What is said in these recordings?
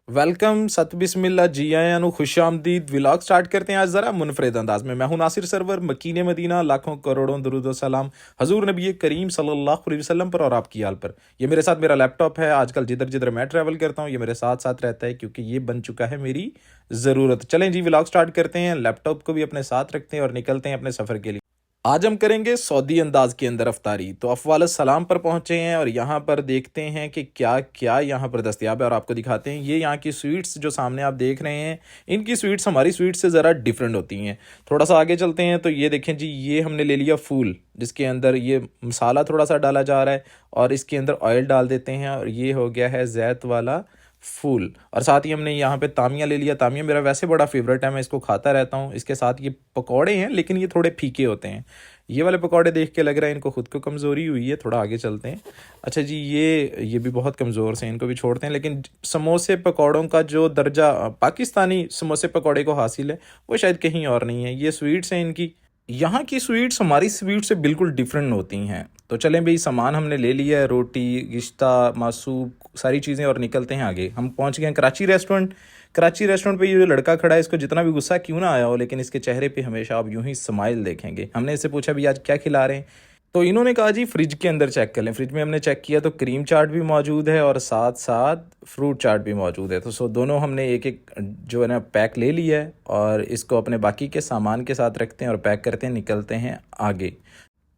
Welcome सत बिस्मिल्लाह जी आयां नु खुश आमदीद व्लॉग स्टार्ट करते हैं आज ज़रा मुनफरद अंदाज में। मैं हूं नासिर सरवर मकीन मदीना, लाखों करोड़ों दुरूद व सलाम हजूर नबी करीम सल्लल्लाहु अलैहि वसल्लम पर और आपकी आल पर। ये मेरे साथ मेरा लैपटॉप है। आजकल जिधर जिधर मैं ट्रैवल करता हूँ ये मेरे साथ साथ रहता है क्योंकि ये बन चुका है मेरी ज़रूरत। चलें जी व्लॉग स्टार्ट करते हैं, लैपटॉप को भी अपने साथ रखते हैं और निकलते हैं अपने सफ़र के लिए। आज हम करेंगे सऊदी अंदाज के अंदर अफ्तारी। तो अफ़वाल सलाम पर पहुंचे हैं और यहाँ पर देखते हैं कि क्या क्या यहाँ पर दस्तयाब है और आपको दिखाते हैं। ये यहाँ की स्वीट्स जो सामने आप देख रहे हैं, इनकी स्वीट्स हमारी स्वीट्स से ज़रा डिफरेंट होती हैं। थोड़ा सा आगे चलते हैं तो ये देखें जी, ये हमने ले लिया फूल जिसके अंदर ये मसाला थोड़ा सा डाला जा रहा है और इसके अंदर ऑयल डाल देते हैं और ये हो गया है जैत वाला फूल। और साथ ही हमने यहाँ पे तामिया ले लिया। तामिया मेरा वैसे बड़ा फेवरेट है, मैं इसको खाता रहता हूँ। इसके साथ ये पकौड़े हैं लेकिन ये थोड़े फीके होते हैं। ये वाले पकौड़े देख के लग रहा है इनको खुद को कमज़ोरी हुई है। थोड़ा आगे चलते हैं। अच्छा जी, ये भी बहुत कमज़ोर से, इनको भी छोड़ते हैं। लेकिन समोसे पकौड़ों का जो दर्जा पाकिस्तानी समोसे पकौड़े को हासिल है वो शायद कहीं और नहीं है। ये स्वीट्स हैं इनकी। यहाँ की स्वीट्स हमारी स्वीट से बिल्कुल डिफरेंट होती हैं। तो चलें भाई, सामान हमने ले लिया है, रोटी, गिश्ता, मासूब, सारी चीज़ें, और निकलते हैं आगे। हम पहुँच गए हैं कराची रेस्टोरेंट। कराची रेस्टोरेंट पे ये जो लड़का खड़ा है, इसको जितना भी गुस्सा क्यों ना आया हो लेकिन इसके चेहरे पे हमेशा आप यूं ही स्माइल देखेंगे। हमने इससे पूछा भी आज क्या खिला रहे हैं, तो इन्होंने कहा जी फ्रिज के अंदर चेक कर लें। फ्रिज में हमने चेक किया तो क्रीम चाट भी मौजूद है और साथ साथ फ्रूट चाट भी मौजूद है। तो दोनों हमने एक एक जो है ना पैक ले लिया है और इसको अपने बाकी के सामान के साथ रखते हैं और पैक करते हैं, निकलते हैं आगे।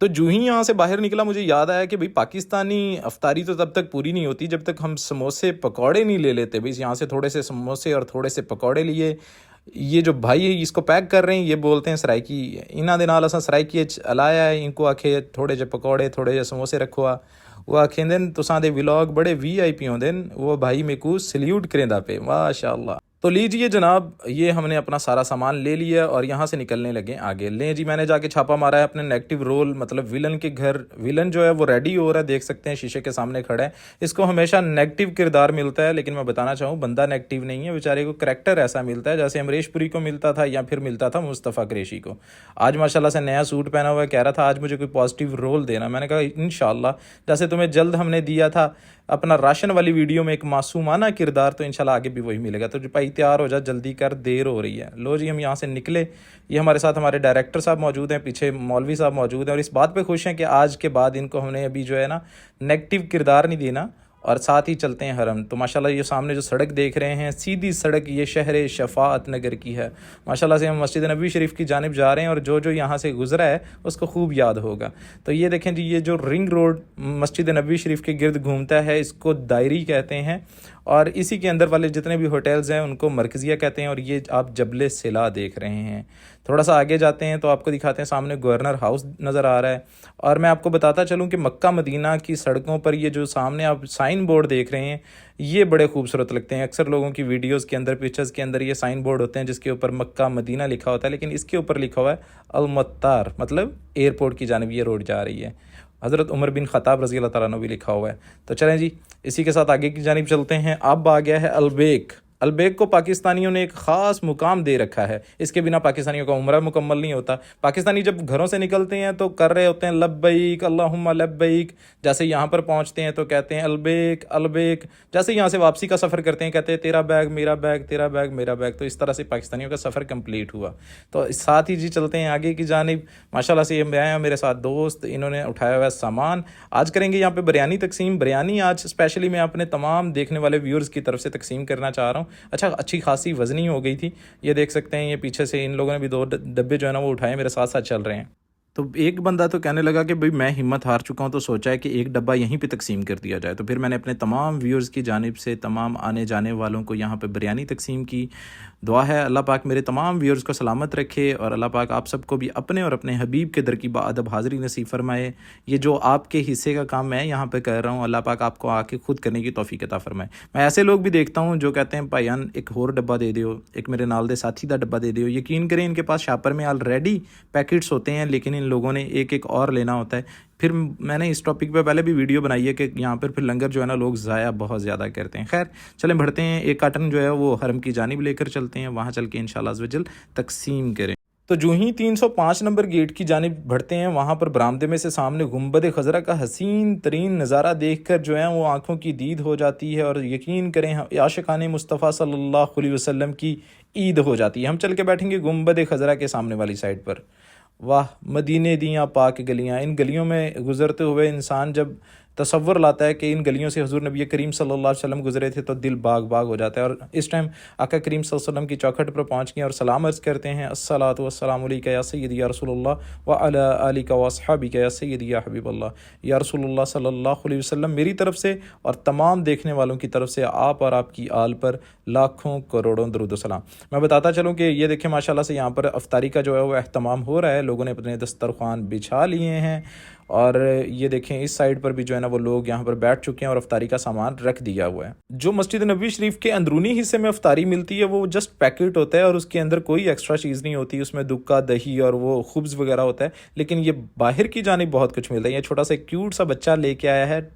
तो जूं ही यहाँ से बाहर निकला मुझे याद आया कि भाई पाकिस्तानी अफ्तारी तो तब तक पूरी नहीं होती जब तक हम समोसे पकौड़े नहीं ले लेते। भाई यहाँ से थोड़े से समोसे और थोड़े से पकौड़े लिए। ये जो भाई है इसको पैक कर रहे हैं, ये बोलते हैं सराइकी। इन्हों दे नाल असां सराइकी अलाया है। इनको आखे थोड़े जे पकौड़े थोड़े जे समोसे रखो आ। वो आखेंदे तुसां दे व्लॉग बड़े VIP होंदे। वो भाई मेरे को सल्यूट करेंदा पे, माशाअल्लाह। तो लीजिए जनाब, ये हमने अपना सारा सामान ले लिया और यहाँ से निकलने लगे आगे। लें जी, मैंने जाके छापा मारा है अपने नेगेटिव रोल मतलब विलन के घर। विलन जो है वो रेडी हो रहा है, देख सकते हैं शीशे के सामने खड़ा है। इसको हमेशा नेगेटिव किरदार मिलता है, लेकिन मैं बताना चाहूँ बंदा नेगेटिव नहीं है, बेचारे को करैक्टर ऐसा मिलता है जैसे अमरीश पुरी को मिलता था या फिर मिलता था मुस्तफ़ा कुरैशी को। आज माशाल्लाह से नया सूट पहना हुआ है, कह रहा था आज मुझे कोई पॉजिटिव रोल देना। मैंने कहा इंशाल्लाह, जैसे तुम्हें जल्द हमने दिया था अपना राशन वाली वीडियो में एक मासूमाना किरदार, तो इंशाल्लाह आगे भी वही मिलेगा। तो जो भाई तैयार हो जा, जल्दी कर, देर हो रही है। लो जी, हम यहाँ से निकले। ये हमारे साथ हमारे डायरेक्टर साहब मौजूद हैं, पीछे मौलवी साहब मौजूद हैं और इस बात पे खुश हैं कि आज के बाद इनको हमने अभी जो है ना नेगेटिव किरदार नहीं देना। और साथ ही चलते हैं हरम। तो माशाल्लाह ये सामने जो सड़क देख रहे हैं, सीधी सड़क ये शहर शफ़ाअत नगर की है। माशाल्लाह से हम मस्जिद नबी शरीफ की जानिब जा रहे हैं और जो जो यहाँ से गुजरा है उसको खूब याद होगा। तो ये देखें जी, ये जो रिंग रोड मस्जिद नबी शरीफ के गिर्द घूमता है इसको दायरी कहते हैं और इसी के अंदर वाले जितने भी होटल्स हैं उनको मरकज़िया कहते हैं। और ये आप जबले सिला देख रहे हैं। थोड़ा सा आगे जाते हैं तो आपको दिखाते हैं, सामने गवर्नर हाउस नज़र आ रहा है। और मैं आपको बताता चलूँ कि मक्का मदीना की सड़कों पर ये जो सामने आप साइन बोर्ड देख रहे हैं ये बड़े खूबसूरत लगते हैं। अक्सर लोगों की वीडियोस के अंदर, पिक्चर्स के अंदर ये साइन बोर्ड होते हैं जिसके ऊपर मक्का मदीना लिखा होता है, लेकिन इसके ऊपर लिखा हुआ है अल मत्तार, मतलब एयरपोर्ट की जानिब ये रोड जा रही है। हज़रत उमर बिन ख़त्ताब रज़ी अल्लाह तआला अन्हु भी लिखा हुआ है। तो चलें जी, इसी के साथ आगे की जानिब चलते हैं। अब आ गया है अलबेक। अलबेक को पाकिस्तानियों ने एक ख़ास मुकाम दे रखा है। इसके बिना पाकिस्तानियों का उम्रा मुकम्मल नहीं होता। पाकिस्तानी जब घरों से निकलते हैं तो कर रहे होते हैं लब्बैक अल्लाहुम्मा लब्बैक। जैसे यहाँ पर पहुँचते हैं तो कहते हैं अलबेक अलबेक। जैसे यहाँ से वापसी का सफ़र करते हैं कहते हैं तेरा बैग मेरा बैग, तेरा बैग मेरा बैग। तो इस तरह से पाकिस्तानियों का सफ़र कंप्लीट हुआ। तो साथ ही जी चलते हैं आगे की जानिब। माशाल्लाह से ये आए हैं मेरे साथ दोस्त, इन्होंने उठाया हुआ सामान। आज करेंगे यहाँ पे बिरयानी तकसीम। बिरयानी आज स्पेशली मैं अपने तमाम देखने वाले व्यूअर्स की तरफ से तकसीम करना चाह रहा हूँ। अच्छा, अच्छी खासी वज़नी हो गई थी। ये देख सकते हैं, ये पीछे से इन लोगों ने भी 2 डब्बे जो है ना वो उठाए, मेरे साथ साथ चल रहे हैं। तो एक बंदा तो कहने लगा कि भाई मैं हिम्मत हार चुका हूँ, तो सोचा है कि एक डब्बा यहीं पे तकसीम कर दिया जाए। तो फिर मैंने अपने तमाम व्यूअर्स की जानिब से तमाम आने जाने वालों को यहाँ पे बिरयानी तकसीम की। दुआ है अल्लाह पाक मेरे तमाम व्यूअर्स को सलामत रखे और अल्लाह पाक आप सबको भी अपने और अपने हबीब के दर की बाअदब हाज़िरी नसीब फरमाए। ये जो आपके हिस्से का काम मैं यहाँ पे कर रहा हूँ, अल्लाह पाक आपको आके खुद करने की तौफीक अता फरमाए। मैं ऐसे लोग भी देखता हूँ जो कहते हैं भाईयान एक होर डब्बा दे दियो, एक मेरे नाल दे साथी का डब्बा दे दियो। यकीन करें इनके पास शापर में ऑलरेडी पैकेट्स होते हैं, लेकिन इन लोगों ने एक एक और लेना होता है। फिर मैंने इस टॉपिक पे पहले भी वीडियो बनाई है कि यहाँ पर फिर लंगर जो है ना लोग ज़ाया बहुत ज़्यादा करते हैं। खैर चलें बढ़ते हैं, एक कार्टन जो है वो हरम की जानिब लेकर चलते हैं, वहाँ चल के इंशाल्लाह अज़्ज़ वजल तकसीम करें। तो जो ही 305 नंबर गेट की जानिब बढ़ते हैं, वहाँ पर बरामदे में से सामने गुंबद खजरा का हसीन तरीन नज़ारा देखकर जो है वो आंखों की दीद हो जाती है, और यकीन करें आशिकाने मुस्तफ़ा सल्लल्लाहु अलैहि वसल्लम की ईद हो जाती है। हम चल के बैठेंगे गुंबद खजरा के सामने वाली साइड पर। वाह मदीने दियाँ पाक गलियाँ, इन गलियों में गुजरते हुए इंसान जब तसव्वुर लाता है कि इन गलियों से हुजूर नबी करीम सल्लल्लाहु अलैहि वसल्लम गुजरे थे, तो दिल बाग बाग हो जाता है। और इस टाइम आका करीम सल्लल्लाहु अलैहि वसल्लम की चौखट पर पहुँच गए और सलाम अर्ज़ करते हैं, अस्सलातु वस्सलामु अलैका या सय्यदी या रसूलल्लाह व अला आलिका व अस्हाबिका या सय्यदी या हबीबल्लाह या रसूलल्लाह सल्लल्लाहु अलैहि वसल्लम। मेरी तरफ से और तमाम देखने वालों की तरफ से आप और आपकी आल पर लाखों करोड़ों दरूद सलाम। मैं बताता चलूँ कि ये देखें माशाल्लाह से यहाँ पर अफ्तारी का जो है वो अहतमाम हो रहा है, लोगों ने अपने दस्तरखान बिछा लिए हैं, और ये देखें इस साइड पर भी जो है ना वो लोग यहाँ पर बैठ चुके हैं और अफ्तारी का सामान रख दिया हुआ है। जो मस्जिद नबवी शरीफ के अंदरूनी हिस्से में अफ्तारी मिलती है वो जस्ट पैकेट होता है और उसके अंदर कोई एक्स्ट्रा चीज़ नहीं होती, उसमें दुक्का दही और वो खुब्ज़ वगैरह होता है। लेकिन ये बाहर की जानिब बहुत कुछ मिलता है। ये छोटा सा क्यूट सा बच्चा लेके आया है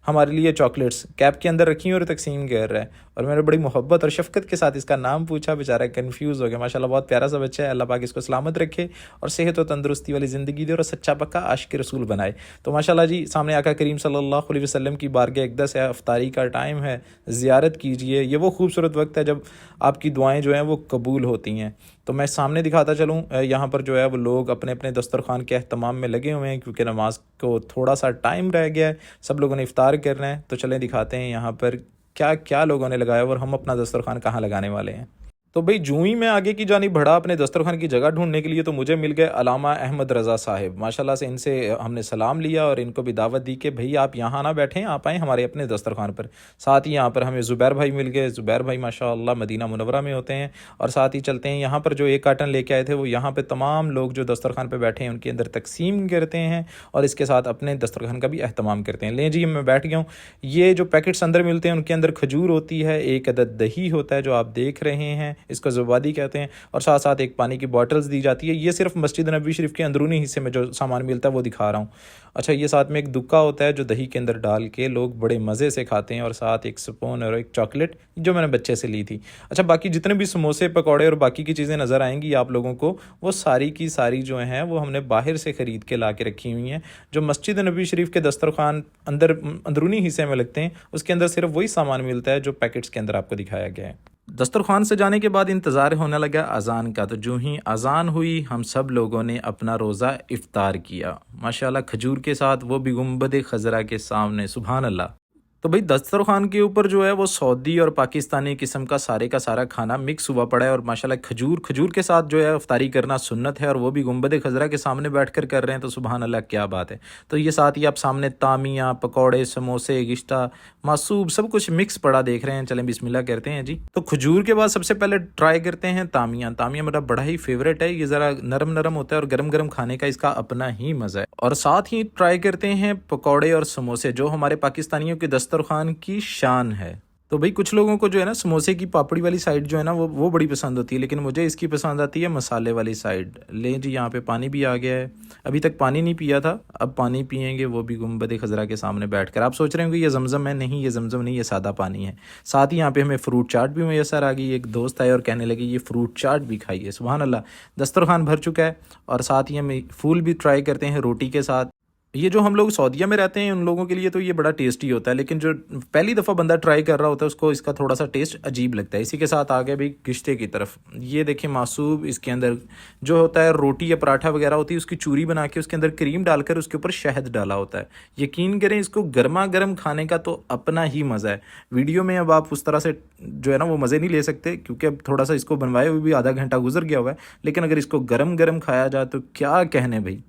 हमारे लिए चॉकलेट्स, कैप के अंदर रखी और तकसीम कर रहा है, और मैंने बड़ी मोहब्बत और शफकत के साथ इसका नाम पूछा, बेचारा कंफ्यूज हो गया। माशाल्लाह बहुत प्यारा सा बच्चा है, अल्लाह पाक इसको सलामत रखे और सेहत और तंदुरुस्ती वाली ज़िंदगी दे और सच्चा पक्का आशिक रसूल बनाए। तो माशाल्लाह जी सामने आका करीम सल्लल्लाहु अलैहि वसल्लम की बारगाह अक़दस है, अफ्तारी का टाइम है, ज़ियारत कीजिए। ये वो खूबसूरत वक्त है जब आपकी दुआएँ जो हैं वो कबूल होती हैं। तो मैं सामने दिखाता चलूँ, यहाँ पर जो है वो लोग अपने अपने दस्तरखान के अहतमाम में लगे हुए हैं, क्योंकि नमाज को थोड़ा सा टाइम रह गया है, सब लोगों ने इफ्तार करना है। तो चलें दिखाते हैं यहाँ पर क्या क्या लोगों ने लगाया और हम अपना दस्तरखान कहाँ लगाने वाले हैं। तो भाई जूँ ही मैं आगे की जानिब बढ़ा अपने दस्तरखान की जगह ढूंढने के लिए, तो मुझे मिल गए अलामा अहमद रज़ा साहिब। माशाल्लाह से इनसे हमने सलाम लिया और इनको भी दावत दी कि भाई आप यहाँ ना बैठें, आप आएँ हमारे अपने दस्तरखान पर। साथ ही यहाँ पर हमें ज़ुबैर भाई मिल गए। ज़ुबैर भाई माशाल्लाह मदीना मुनव्वरा में होते हैं। और साथ ही चलते हैं यहाँ पर जो एक कार्टन लेके आए थे वो यहाँ पर तमाम लोग जो दस्तरखान पर बैठे हैं उनके अंदर तकसीम करते हैं और इसके साथ अपने दस्तरखान का भी अहतमाम करते हैं। लें जी मैं बैठ गया हूँ। ये जो पैकेट्स अंदर मिलते हैं उनके अंदर खजूर होती है, एक अदद दही होता है जो आप देख रहे हैं, इसको ज़ुबादी कहते हैं, और साथ साथ एक पानी की बॉटल्स दी जाती है। ये सिर्फ मस्जिद नबवी शरीफ के अंदरूनी हिस्से में जो सामान मिलता है वो दिखा रहा हूँ। अच्छा ये साथ में एक दुक्का होता है जो दही के अंदर डाल के लोग बड़े मज़े से खाते हैं, और साथ एक स्पून और एक चॉकलेट जो मैंने बच्चे से ली थी। अच्छा बाकी जितने भी समोसे पकौड़े और बाकी की चीज़ें नज़र आएंगी आप लोगों को, वो सारी की सारी जो हैं वो हमने बाहर से ख़रीद के ला के रखी हुई हैं। जो मस्जिद नबवी शरीफ के दस्तरखान अंदरूनी हिस्से में लगते हैं उसके अंदर सिर्फ वही सामान मिलता है जो पैकेट्स के अंदर आपको दिखाया गया है। दस्तरखान से जाने के बाद इंतज़ार होने लगा अज़ान का। तो जो ही अज़ान हुई हम सब लोगों ने अपना रोज़ा इफ़्तार किया, माशाल्लाह खजूर के साथ, वो भी गुंबद खजरा के सामने। सुभान अल्लाह। तो भाई दस्तरखान के ऊपर जो है वो सऊदी और पाकिस्तानी किस्म का सारा खाना मिक्स हुआ पड़ा है, और माशाल्लाह खजूर के साथ जो है इफ्तारी करना सुन्नत है, और वो भी गुंबद खजरा के सामने बैठकर कर रहे हैं। तो सुभान अल्लाह क्या बात है। तो ये साथ ही आप सामने तामियाँ, पकौड़े, समोसे, गिश्ता, मासूब सब कुछ मिक्स पड़ा देख रहे हैं। चलें बिस्मिल्लाह करते हैं जी। तो खजूर के बाद सबसे पहले ट्राई करते हैं तामियाँ। तामियाँ मेरा बड़ा ही फेवरेट है, ये ज़रा नरम नरम होता है और गरम गरम खाने का इसका अपना ही मज़ा है। और साथ ही ट्राई करते हैं पकौड़े और समोसे, जो हमारे पाकिस्तानियों के दस्तरखान की शान है। तो भाई कुछ लोगों को जो है ना समोसे की पापड़ी वाली साइड जो है ना वो बड़ी पसंद होती है, लेकिन मुझे इसकी पसंद आती है मसाले वाली साइड। लें जी यहाँ पे पानी भी आ गया है, अभी तक पानी नहीं पिया था, अब पानी पियेंगे, वो भी गुंबद खजरा के सामने बैठकर। आप सोच रहे होंगे ये जमजम है, नहीं ये जमजम नहीं, ये सादा पानी है। साथ ही यहाँ पे हमें फ्रूट चाट भी मैसर आ गई। एक दोस्त आए और कहने लगे ये फ्रूट चाट भी खाइए। सुभान अल्लाह, दस्तरखान भर चुका है। और साथ ही हम फूल भी ट्राई करते हैं रोटी के साथ। ये जो हम लोग सऊदीया में रहते हैं उन लोगों के लिए तो ये बड़ा टेस्टी होता है, लेकिन जो पहली दफ़ा बंदा ट्राई कर रहा होता है उसको इसका थोड़ा सा टेस्ट अजीब लगता है। इसी के साथ आ गए भाई किश्ते की तरफ। ये देखें मासूब, इसके अंदर जो होता है रोटी या पराठा वगैरह होती है उसकी चूरी बना के उसके अंदर क्रीम डालकर उसके ऊपर शहद डाला होता है। यकीन करें इसको गर्मा गर्म खाने का तो अपना ही मज़ा है। वीडियो में अब आप उस तरह से जो है ना वो मज़े नहीं ले सकते, क्योंकि अब थोड़ा सा इसको बनवाए हुए भी आधा घंटा गुजर गया हुआ है, लेकिन अगर इसको गर्म गर्म खाया जाए तो क्या कहने भाई।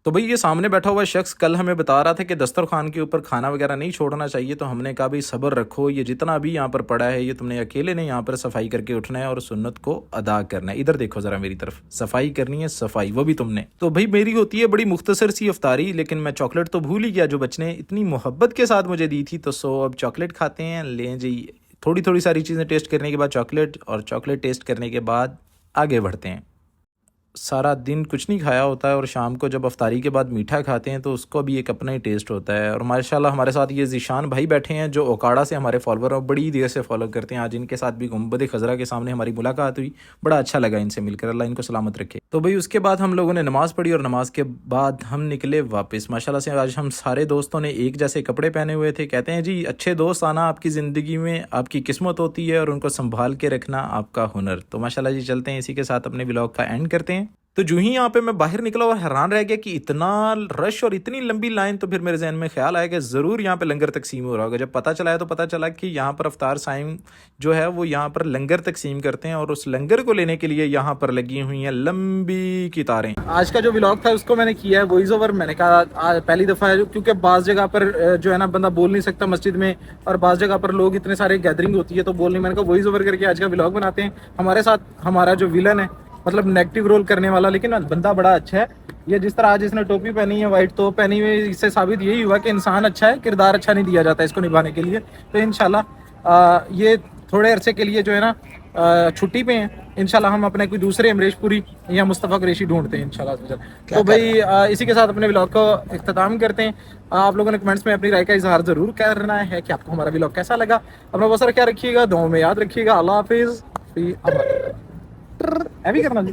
तो भाई ये सामने बैठा हुआ शख्स कल हमें बता रहा था कि दस्तरखान के ऊपर खाना वगैरह नहीं छोड़ना चाहिए, तो हमने कहा भाई सब्र रखो, ये जितना भी यहाँ पर पड़ा है ये तुमने अकेले ने यहाँ पर सफाई करके उठना है और सुन्नत को अदा करना है। इधर देखो ज़रा मेरी तरफ, सफाई करनी है, सफाई वो भी तुमने। तो भाई मेरी होती है बड़ी मुख्तसर सी इफ्तारी, लेकिन मैं चॉकलेट तो भूल ही गया जो बच्चे ने इतनी मोहब्बत के साथ मुझे दी थी। तो अब चॉकलेट खाते हैं। लें जी थोड़ी थोड़ी सारी चीज़ें टेस्ट करने के बाद चॉकलेट, और चॉकलेट टेस्ट करने के बाद आगे बढ़ते हैं। सारा दिन कुछ नहीं खाया होता है और शाम को जब अफ्तारी के बाद मीठा खाते हैं तो उसको भी एक अपना ही टेस्ट होता है। और माशाल्लाह हमारे साथ ये ज़ीशान भाई बैठे हैं जो ओकाड़ा से हमारे फॉलोअर और बड़ी देर से फॉलो करते हैं। आज इनके साथ भी गुंबद खजरा के सामने हमारी मुलाकात हुई, बड़ा अच्छा लगा इनसे मिलकर, अल्लाह इनको सलामत रखे। तो भाई उसके बाद हम लोगों ने नमाज़ पढ़ी और नमाज के बाद हम निकले वापस। माशाल्लाह से आज हम सारे दोस्तों ने एक जैसे कपड़े पहने हुए थे। कहते हैं जी अच्छे दोस्त आना आपकी ज़िंदगी में आपकी किस्मत होती है और उनको संभाल के रखना आपका हुनर। तो माशाल्लाह जी चलते हैं, इसी के साथ अपने व्लॉग का एंड करते हैं। तो जो ही यहाँ पे मैं बाहर निकला और हैरान रह गया कि इतना रश और इतनी लंबी लाइन। तो फिर मेरे जहन में ख्याल आया कि ज़रूर यहाँ पे लंगर तकसीम हो रहा होगा। जब पता चला है तो पता चला कि यहाँ पर अफ्तार साइम जो है वो यहाँ पर लंगर तकसीम करते हैं और उस लंगर को लेने के लिए यहाँ पर लगी हुई हैं लंबी कितारें। आज का जो व्लॉग था उसको मैंने किया है वॉइस ओवर। मैंने कहा पहली दफ़ा है क्योंकि बाज़ जगह पर जो है ना बंदा बोल नहीं सकता मस्जिद में, और बाज़ जगह पर लोग इतने सारे गैदरिंग होती है तो बोल नहीं। मैंने कहा वॉइस ओवर करके आज का व्लॉग बनाते हैं। हमारे साथ हमारा जो विलन है, मतलब नेगेटिव रोल करने वाला, लेकिन बंदा बड़ा अच्छा है। ये जिस तरह आज इसने टोपी पहनी है, वाइट टॉप पहनी हुई, इससे साबित यही हुआ कि इंसान अच्छा है, किरदार अच्छा नहीं दिया जाता इसको निभाने के लिए। तो इंशाल्लाह ये थोड़े अरसे के लिए जो है ना छुट्टी पे हैं। इंशाल्लाह हम अपने कोई दूसरे अमरीशपुरी या मुस्तफ़ा कुरैशी ढूंढते हैं इंशाल्लाह। तो भाई इसी के साथ अपने व्लॉग को इख्तिताम करते हैं। आप लोगों ने कमेंट्स में अपनी राय का इजहार ज़रूर करना है कि आपको हमारा व्लॉग कैसा लगा। अपना बहुत सारा क्या रखिएगा, दुआओं में याद रखिएगा। अल्लाह हाफिज़। है भी करना जी।